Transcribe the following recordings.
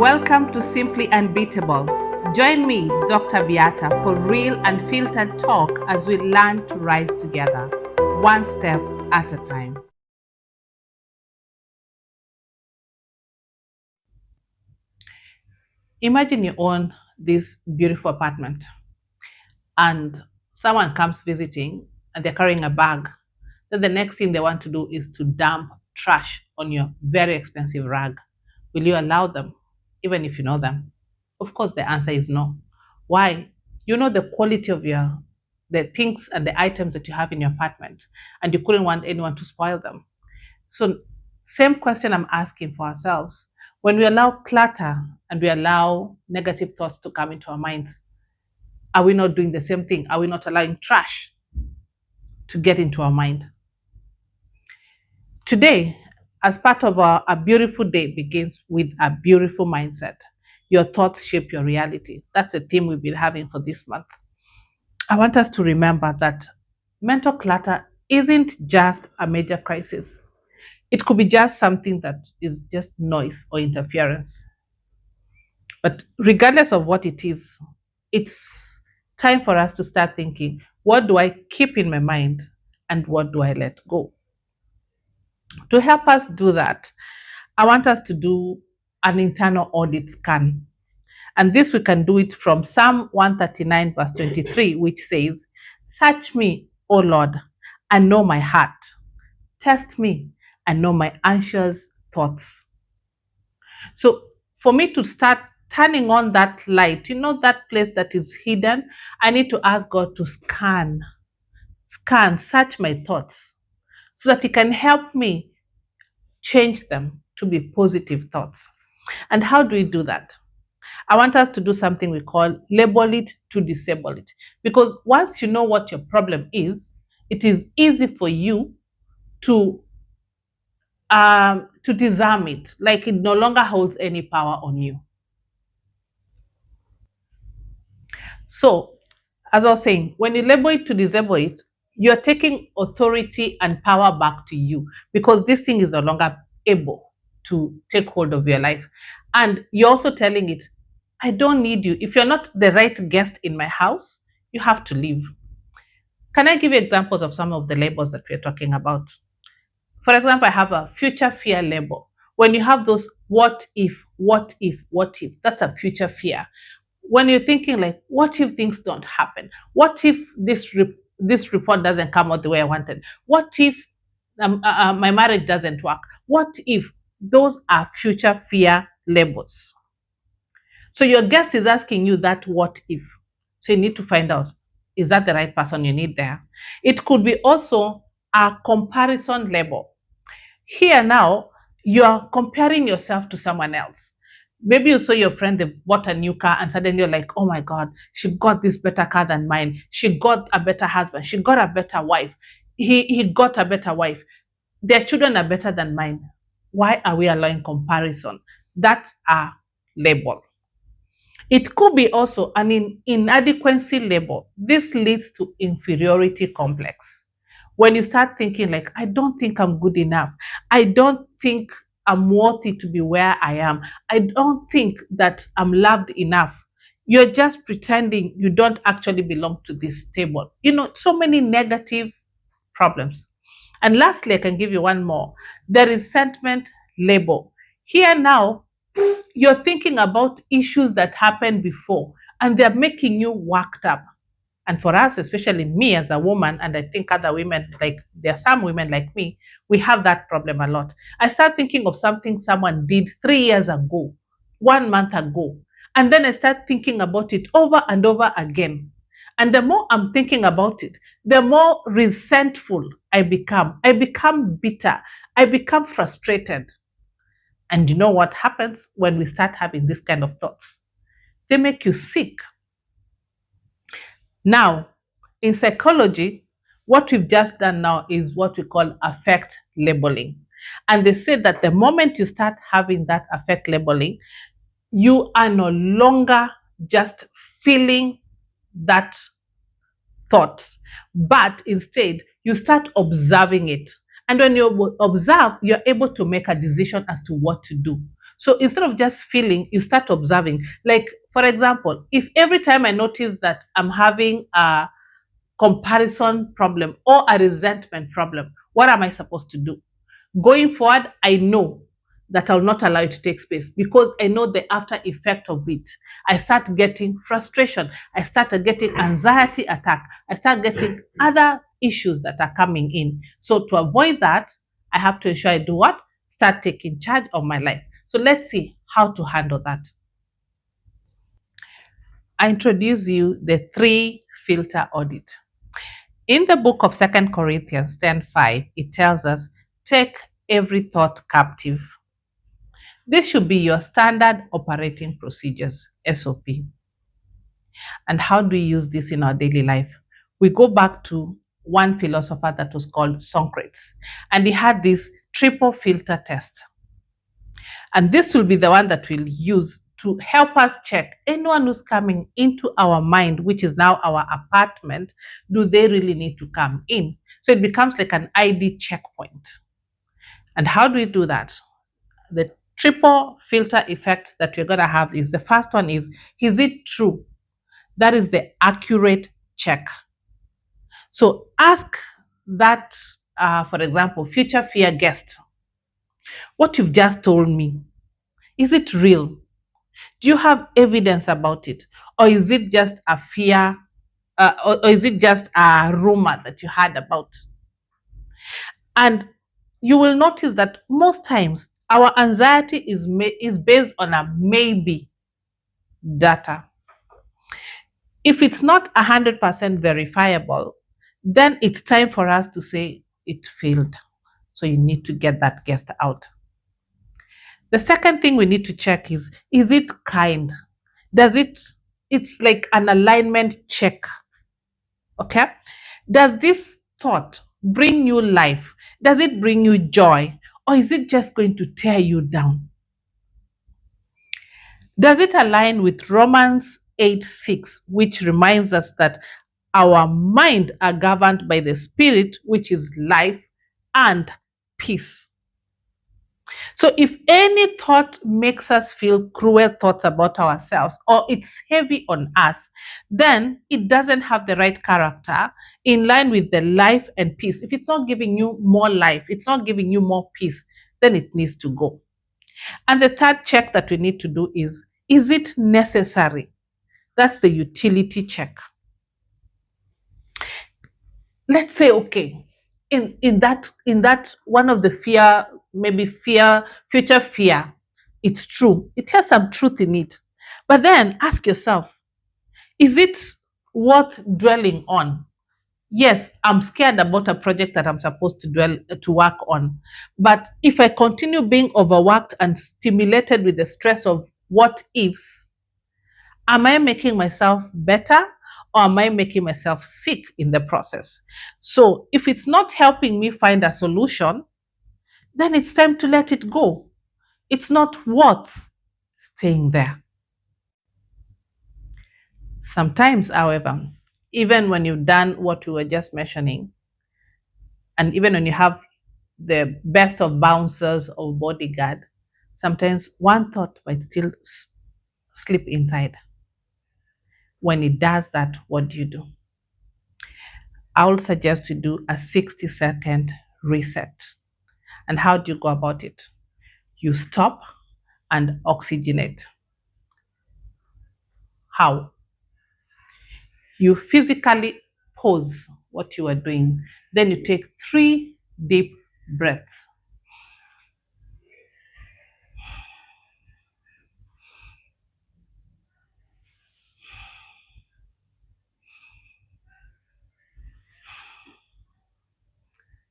Welcome to Simply Unbeatable. Join me, Dr. Beata, for real and filtered talk as we learn to rise together, one step at a time. Imagine you own this beautiful apartment and someone comes visiting and they're carrying a bag. Then the next thing they want to do is to dump trash on your very expensive rug. Will you allow them, even if you know them? Of course, the answer is no. Why? You know the quality of the things and the items that you have in your apartment, and you couldn't want anyone to spoil them. So, same question I'm asking for ourselves. When we allow clutter and we allow negative thoughts to come into our minds, are we not doing the same thing? Are we not allowing trash to get into our mind? Today, as part of A Beautiful Day begins with a beautiful mindset. Your thoughts shape your reality. That's the theme we've been having for this month. I want us to remember that mental clutter isn't just a major crisis. It could be just something that is just noise or interference. But regardless of what it is, it's time for us to start thinking, what do I keep in my mind and what do I let go? To help us do that, I want us to do an internal audit scan. And this we can do it from Psalm 139, verse 23, which says, "Search me, O Lord, and know my heart. Test me and know my anxious thoughts." So, for me to start turning on that light, that place that is hidden, I need to ask God to search my thoughts so that He can help me change them to be positive thoughts. And how do we do that? I want us to do something we call label it to disable it. Because once you know what your problem is, it is easy for you to disarm it, like it no longer holds any power on you. So, as I was saying, when you label it to disable it, you're taking authority and power back to you because this thing is no longer able to take hold of your life. And you're also telling it, I don't need you. If you're not the right guest in my house, you have to leave. Can I give you examples of some of the labels that we're talking about? For example, I have a future fear label. When you have those what if, that's a future fear. When you're thinking like, what if things don't happen? What if this report doesn't come out the way I wanted? What if my marriage doesn't work? What if? Those are future fear labels. So your guest is asking you that what if. So you need to find out, is that the right person you need there? It could be also a comparison label. Here now, you are comparing yourself to someone else. Maybe you saw your friend, they bought a new car, and suddenly you're like, oh my God, she got this better car than mine. She got a better husband. She got a better wife. He got a better wife. Their children are better than mine. Why are we allowing comparison? That's a label. It could be also an inadequacy label. This leads to inferiority complex. When you start thinking like, I don't think I'm good enough. I don't think I'm worthy to be where I am. I don't think that I'm loved enough. You're just pretending you don't actually belong to this table. So many negative problems. And lastly, I can give you one more. The resentment label. Here now, you're thinking about issues that happened before and they're making you worked up. And for us, especially me as a woman, and I think other women, like there are some women like me, we have that problem a lot. I start thinking of something someone did 3 years ago, 1 month ago, and then I start thinking about it over and over again. And the more I'm thinking about it, the more resentful I become. I become bitter. I become frustrated. And you know what happens when we start having this kind of thoughts? They make you sick. Now, in psychology, what we've just done now is what we call affect labeling. And they say that the moment you start having that affect labeling, you are no longer just feeling that thought, but instead you start observing it. And when you observe, you're able to make a decision as to what to do. So instead of just feeling, you start observing. Like, for example, if every time I notice that I'm having a comparison problem or a resentment problem, what am I supposed to do? Going forward, I know that I'll not allow it to take space because I know the after effect of it. I start getting frustration. I start getting anxiety attack. I start getting other issues that are coming in. So to avoid that, I have to ensure I do what? Start taking charge of my life. So let's see how to handle that. I introduce you the three filter audit. In the book of 2 Corinthians 10:5, it tells us, take every thought captive. This should be your standard operating procedures, SOP. And how do we use this in our daily life? We go back to one philosopher that was called Socrates, and he had this triple filter test. And this will be the one that we'll use to help us check anyone who's coming into our mind, which is now our apartment, do they really need to come in? So it becomes like an ID checkpoint. And how do we do that? The triple filter effect that we're going to have is, the first one is it true? That is the accurate check. So ask that, for example, future fear guest, what you've just told me, is it real? Do you have evidence about it? Or is it just a fear? Or is it just a rumor that you heard about? And you will notice that most times our anxiety is based on a maybe data. If it's not 100% verifiable, then it's time for us to say it failed. So you need to get that guest out. The second thing we need to check is it kind? It's like an alignment check. Okay? Does this thought bring you life? Does it bring you joy? Or is it just going to tear you down? Does it align with Romans 8:6, which reminds us that our mind are governed by the spirit, which is life and peace? So if any thought makes us feel cruel thoughts about ourselves, or it's heavy on us, then it doesn't have the right character in line with the life and peace. If it's not giving you more life, it's not giving you more peace, then it needs to go. And the third check that we need to do is it necessary? That's the utility check. Let's say, okay, in that one of the fear, maybe future fear, it's true. It has some truth in it. But then ask yourself, is it worth dwelling on? Yes, I'm scared about a project that I'm supposed to work on. But if I continue being overworked and stimulated with the stress of what ifs, am I making myself better, or am I making myself sick in the process? So if it's not helping me find a solution, then it's time to let it go. It's not worth staying there. Sometimes, however, even when you've done what we were just mentioning, and even when you have the best of bouncers or bodyguard, sometimes one thought might still slip inside. When it does that, what do you do? I would suggest you do a 60-second reset. And how do you go about it? You stop and oxygenate. How? You physically pause what you are doing. Then you take 3 deep breaths.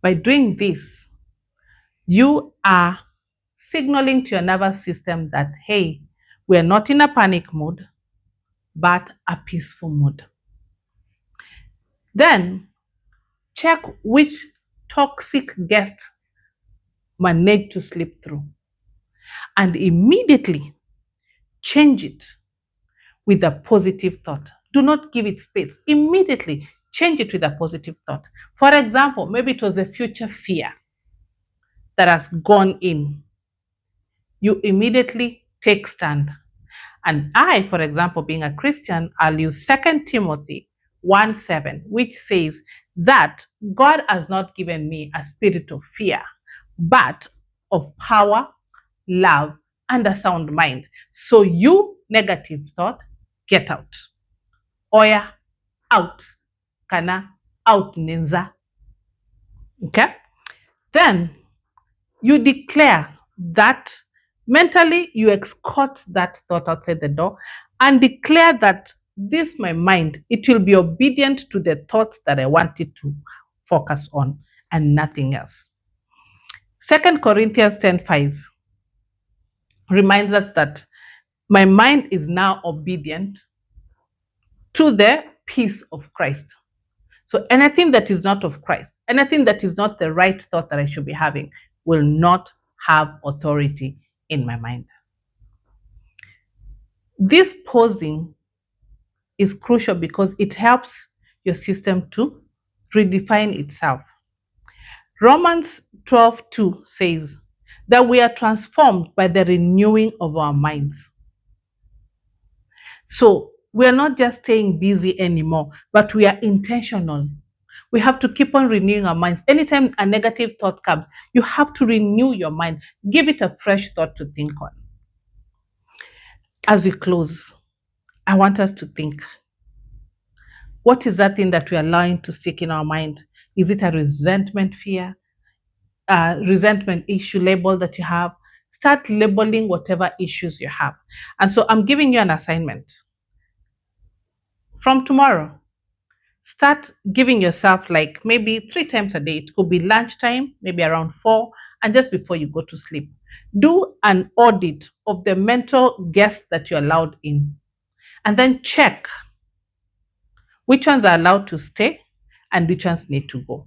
By doing this, you are signaling to your nervous system that, hey, we're not in a panic mode, but a peaceful mode. Then check which toxic guest managed to slip through, and immediately change it with a positive thought. Do not give it space. Immediately change it with a positive thought. For example, maybe it was a future fear that has gone in. you immediately take stand. And I, for example, being a Christian, I'll use 2 Timothy 1:7, which says that God has not given me a spirit of fear, but of power, love, and a sound mind. So you negative thought, get out. Oya, out. Kana, out ninza. Okay? Then you declare that mentally you escort that thought outside the door and declare that this my mind, it will be obedient to the thoughts that I want it to focus on and nothing else. 2 Corinthians 10:5 reminds us that my mind is now obedient to the peace of Christ. So anything that is not of Christ, anything that is not the right thought that I should be having, will not have authority in my mind. This pausing is crucial because it helps your system to redefine itself. Romans 12:2 says that we are transformed by the renewing of our minds. So we are not just staying busy anymore, but we are intentional. We have to keep on renewing our minds. Anytime a negative thought comes, you have to renew your mind. Give it a fresh thought to think on. As we close, I want us to think, what is that thing that we are allowing to stick in our mind? Is it a resentment fear, a resentment issue label that you have? Start labeling whatever issues you have. And so I'm giving you an assignment. From tomorrow, start giving yourself like maybe 3 times a day. It could be lunchtime, maybe around 4, and just before you go to sleep. Do an audit of the mental guests that you allowed in, and then check which ones are allowed to stay and which ones need to go.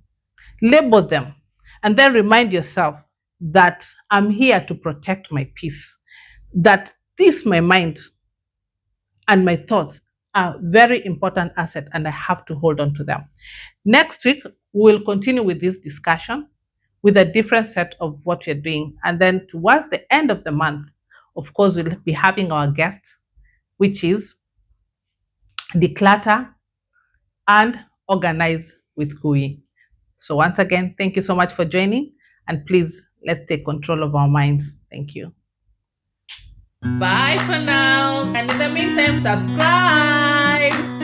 Label them, and then remind yourself that I'm here to protect my peace, that this, my mind and my thoughts, are very important asset and I have to hold on to them. Next week, we'll continue with this discussion with a different set of what we're doing. And then towards the end of the month, of course, we'll be having our guest, which is declutter and organize with GUI. So once again, thank you so much for joining, and please, let's take control of our minds. Thank you. Bye for now. And in the meantime, subscribe.